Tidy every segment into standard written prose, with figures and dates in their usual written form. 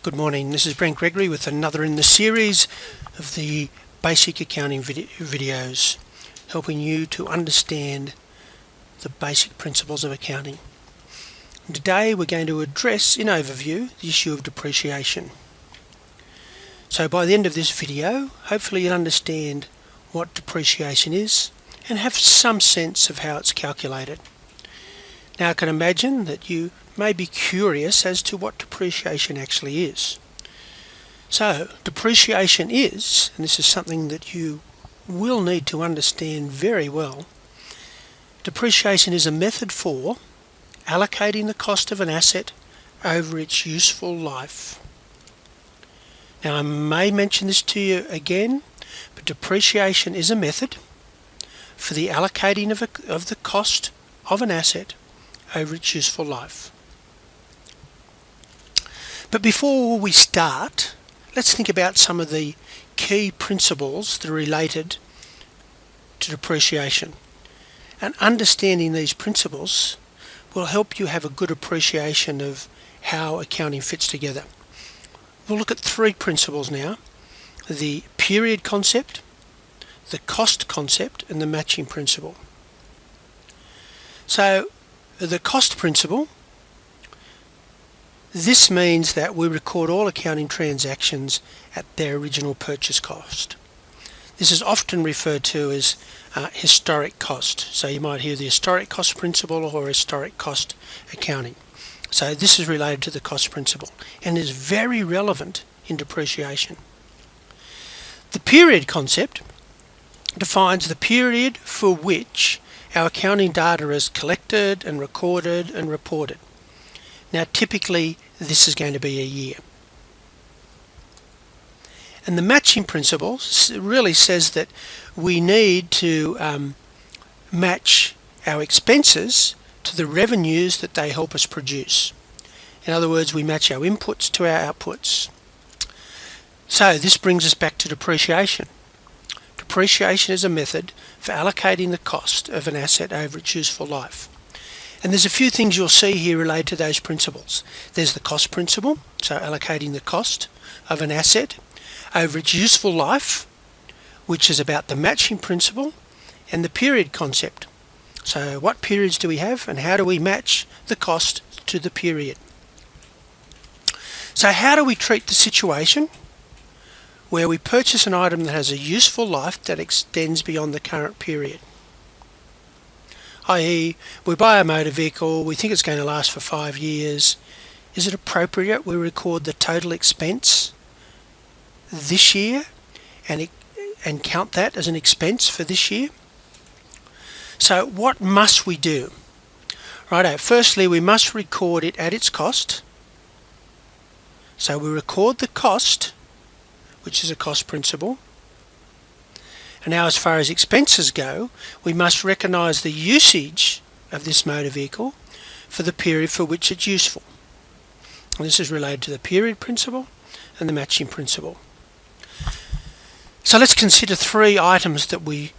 Good morning, this is Brent Gregory with another in the series of the basic accounting videos, helping you to understand the basic principles of accounting. And today we're going to address in overview the issue of depreciation. So by the end of this video, hopefully you'll understand what depreciation is and have some sense of how it's calculated. Now I can imagine that you may be curious as to what depreciation actually is. So depreciation is, and this is something that you will need to understand very well, depreciation is a method for allocating the cost of an asset over its useful life. Now I may mention this to you again, but depreciation is a method for the allocating of the cost of an asset over its useful life. But before we start, let's think about some of the key principles that are related to depreciation. And understanding these principles will help you have a good appreciation of how accounting fits together. We'll look at three principles now: the period concept, the cost concept, and the matching principle. So the cost principle, this means that we record all accounting transactions at their original purchase cost. This is often referred to as historic cost. So you might hear the historic cost principle or historic cost accounting. So this is related to the cost principle and is very relevant in depreciation. The period concept defines the period for which our accounting data is collected and recorded and reported. Now typically this is going to be a year. And the matching principle really says that we need to match our expenses to the revenues that they help us produce. In other words, we match our inputs to our outputs. So this brings us back to depreciation. Depreciation is a method for allocating the cost of an asset over its useful life. And there's a few things you'll see here related to those principles. There's the cost principle, so allocating the cost of an asset over its useful life, which is about the matching principle, and the period concept. So what periods do we have and how do we match the cost to the period? So how do we treat the situation where we purchase an item that has a useful life that extends beyond the current period? I.e., we buy a motor vehicle, we think it's going to last for 5 years. Is it appropriate we record the total expense this year and count that as an expense for this year? So what must we do? Righto, firstly we must record it at its cost. So we record the cost, which is a cost principle. And now as far as expenses go, we must recognise the usage of this motor vehicle for the period for which it's useful. And this is related to the period principle and the matching principle. So let's consider three items that we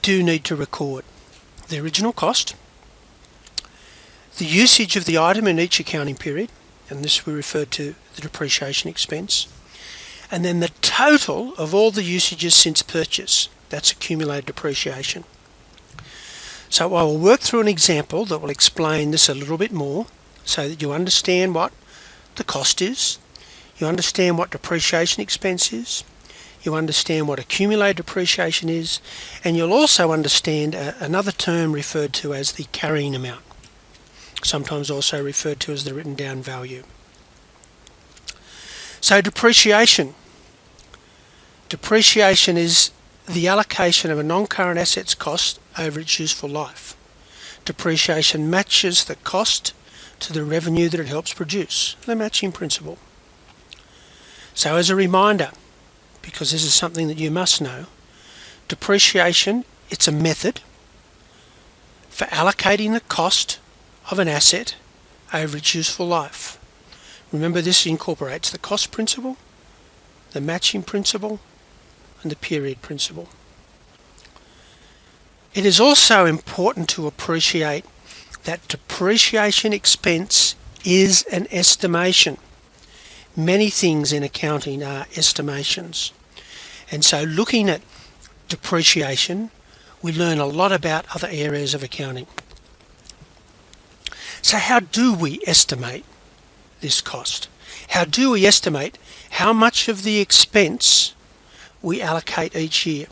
do need to record: the original cost, the usage of the item in each accounting period, and this we refer to the depreciation expense, and then the total of all the usages since purchase. That's accumulated depreciation. So I will work through an example that will explain this a little bit more so that you understand what the cost is, you understand what depreciation expense is, you understand what accumulated depreciation is, and you'll also understand another term referred to as the carrying amount, sometimes also referred to as the written down value. So depreciation. Depreciation is the allocation of a non-current asset's cost over its useful life. Depreciation matches the cost to the revenue that it helps produce, the matching principle. So as a reminder, because this is something that you must know, depreciation, it's a method for allocating the cost of an asset over its useful life. Remember, this incorporates the cost principle, the matching principle, and the period principle. It is also important to appreciate that depreciation expense is an estimation. many things in accounting are estimations. And so looking at depreciation, we learn a lot about other areas of accounting. So how do we estimate this cost? How do we estimate how much of the expense we allocate each year?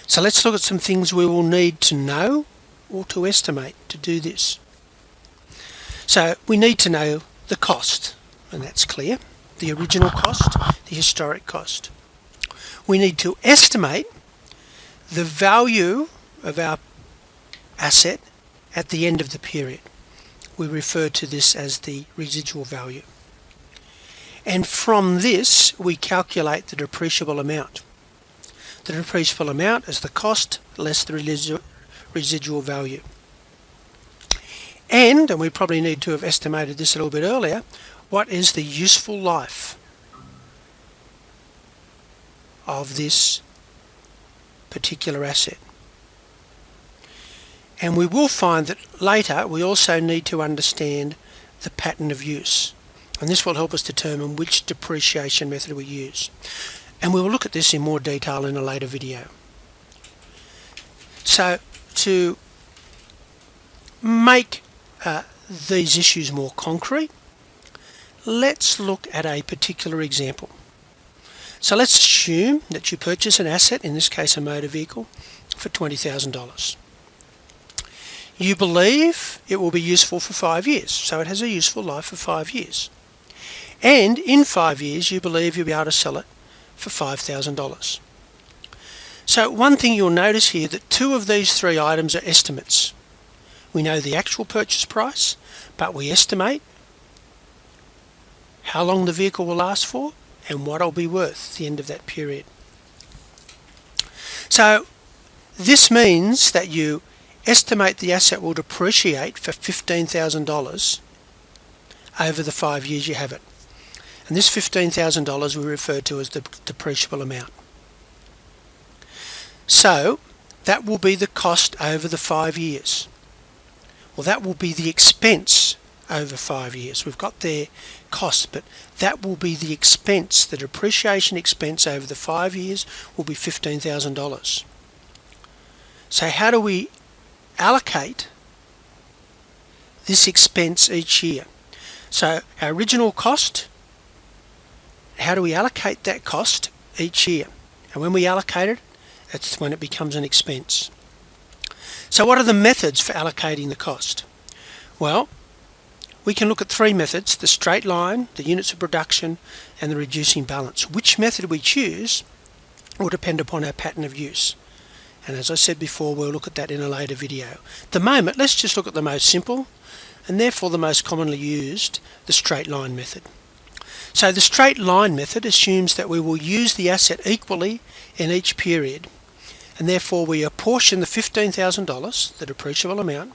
So let's look at some things we will need to know or to estimate to do this. So we need to know the cost, and that's clear, the original cost, the historic cost. We need to estimate the value of our asset at the end of the period. We refer to this as the residual value. And from this, we calculate the depreciable amount. The depreciable amount is the cost less the residual value. And we probably need to have estimated this a little bit earlier, what is the useful life of this particular asset? And we will find that later we also need to understand the pattern of use. And this will help us determine which depreciation method we use. And we will look at this in more detail in a later video. So to make these issues more concrete, let's look at a particular example. So let's assume that you purchase an asset, in this case a motor vehicle, for $20,000. You believe it will be useful for 5 years, so it has a useful life of 5 years. And in 5 years you believe you'll be able to sell it for $5,000. So one thing you'll notice here, that two of these three items are estimates. We know the actual purchase price, but we estimate how long the vehicle will last for and what it'll be worth at the end of that period. So this means that you estimate the asset will depreciate for $15,000 over the 5 years you have it. And this $15,000 we refer to as the depreciable amount. So that will be the cost over the 5 years. Well, that will be the expense over 5 years. We've got their cost, but that will be the expense. The depreciation expense over the 5 years will be $15,000. So how do we allocate this expense each year? So our original cost, how do we allocate that cost each year? And when we allocate it, that's when it becomes an expense. So what are the methods for allocating the cost? Well, we can look at three methods: the straight line, the units of production, and the reducing balance. Which method we choose will depend upon our pattern of use. And as I said before, we'll look at that in a later video. At the moment, let's just look at the most simple, and therefore the most commonly used, the straight line method. So the straight line method assumes that we will use the asset equally in each period, and therefore we apportion the $15,000, the depreciable amount,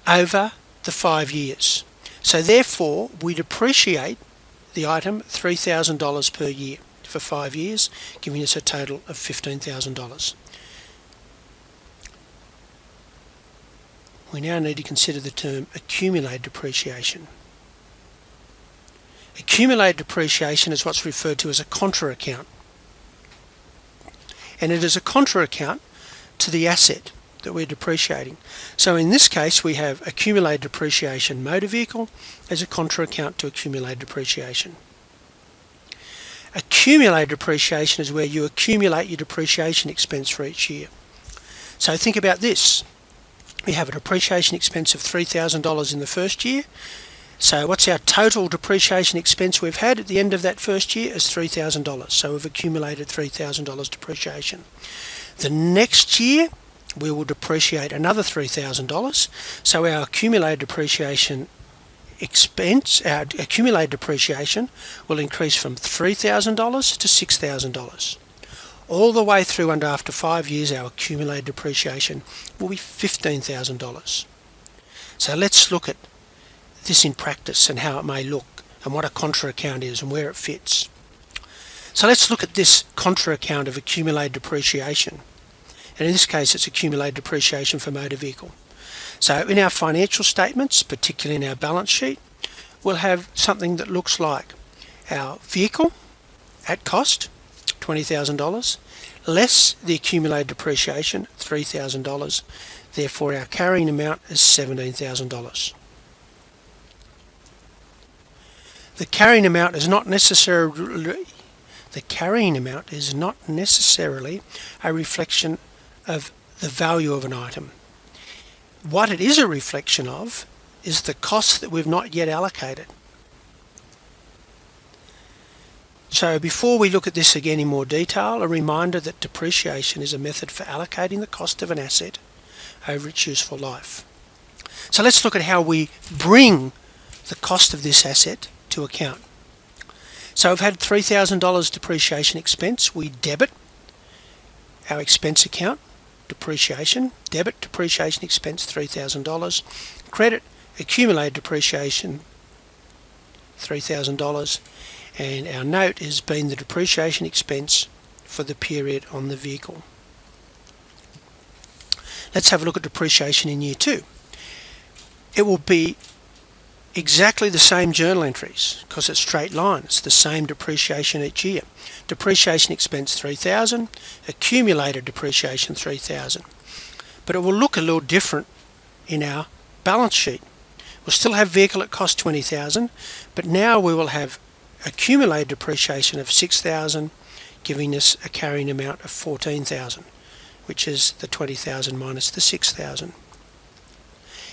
over the 5 years. So therefore we depreciate the item $3,000 per year for 5 years, giving us a total of $15,000. We now need to consider the term accumulated depreciation. Accumulated depreciation is what's referred to as a contra account. And it is a contra account to the asset that we're depreciating. So in this case we have accumulated depreciation motor vehicle as a contra account to accumulated depreciation. Accumulated depreciation is where you accumulate your depreciation expense for each year. So think about this. We have a depreciation expense of $3,000 in the first year. So what's our total depreciation expense we've had at the end of that first year is $3,000. So we've accumulated $3,000 depreciation. The next year we will depreciate another $3,000. So our accumulated depreciation expense, our accumulated depreciation will increase from $3,000 to $6,000. All the way through and after 5 years our accumulated depreciation will be $15,000. So let's look at this in practice and how it may look and what a contra account is and where it fits. So let's look at this contra account of accumulated depreciation. And in this case it's accumulated depreciation for motor vehicle. So in our financial statements, particularly in our balance sheet, we'll have something that looks like our vehicle at cost, $20,000, less the accumulated depreciation, $3,000. Therefore, our carrying amount is $17,000. The carrying amount is not necessarily a reflection of the value of an item. What it is a reflection of is the cost that we've not yet allocated. So before we look at this again in more detail, a reminder that depreciation is a method for allocating the cost of an asset over its useful life. So let's look at how we bring the cost of this asset to account. So we've had $3,000 depreciation expense. We debit our expense account, depreciation, debit depreciation expense $3,000, credit accumulated depreciation $3,000, and our note has been the depreciation expense for the period on the vehicle. Let's have a look at depreciation in year 2. It will be exactly the same journal entries because it's straight line. It's the same depreciation each year. Depreciation expense $3,000, accumulated depreciation $3,000. But it will look a little different in our balance sheet. We'll still have vehicle at cost $20,000, but now we will have accumulated depreciation of $6,000, giving us a carrying amount of $14,000, which is the $20,000 minus the $6,000.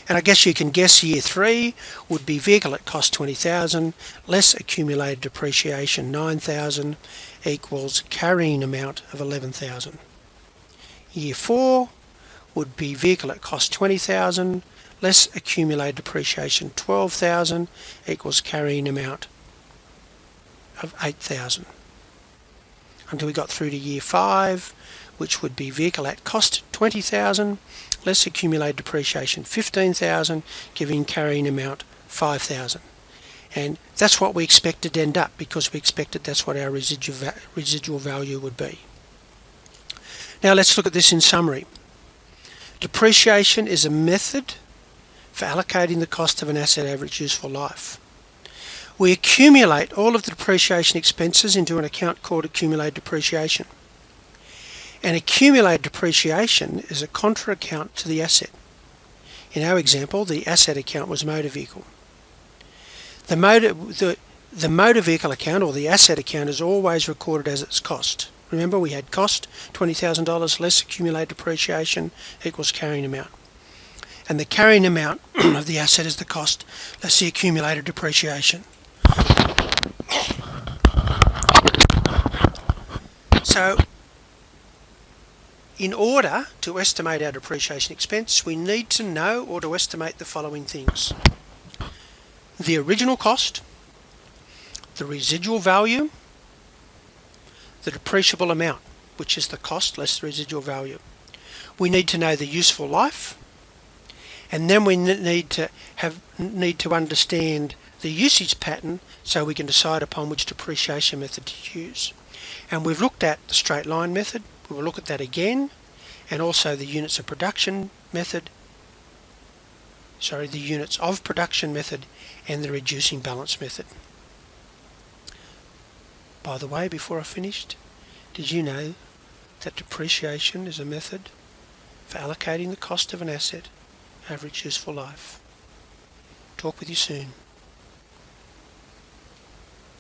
And I guess you can guess year 3 would be vehicle at cost $20,000 less accumulated depreciation $9,000 equals carrying amount of $11,000. Year 4 would be vehicle at cost $20,000 less accumulated depreciation $12,000 equals carrying amount of $8,000. Until we got through to year 5, which would be vehicle at cost $20,000 less accumulated depreciation $15,000, giving carrying amount $5,000. And that's what we expected to end up, because we expected that's what our residual value would be. Now let's look at this in summary. Depreciation is a method for allocating the cost of an asset over its useful life. We accumulate all of the depreciation expenses into an account called accumulated depreciation. And accumulated depreciation is a contra account to the asset. In our example, the asset account was motor vehicle. The motor vehicle account, or the asset account, is always recorded as its cost. Remember, we had cost, $20,000 less accumulated depreciation equals carrying amount. And the carrying amount of the asset is the cost less the accumulated depreciation. So, in order to estimate our depreciation expense, we need to know or to estimate the following things: the original cost, the residual value, the depreciable amount, which is the cost less the residual value. We need to know the useful life, and then we need to understand the usage pattern so we can decide upon which depreciation method to use. And we've looked at the straight line method. We will look at that again, and also the units of production method, the units of production method and the reducing balance method. By the way, before I finished, did you know that depreciation is a method for allocating the cost of an asset over its useful life? Talk with you soon.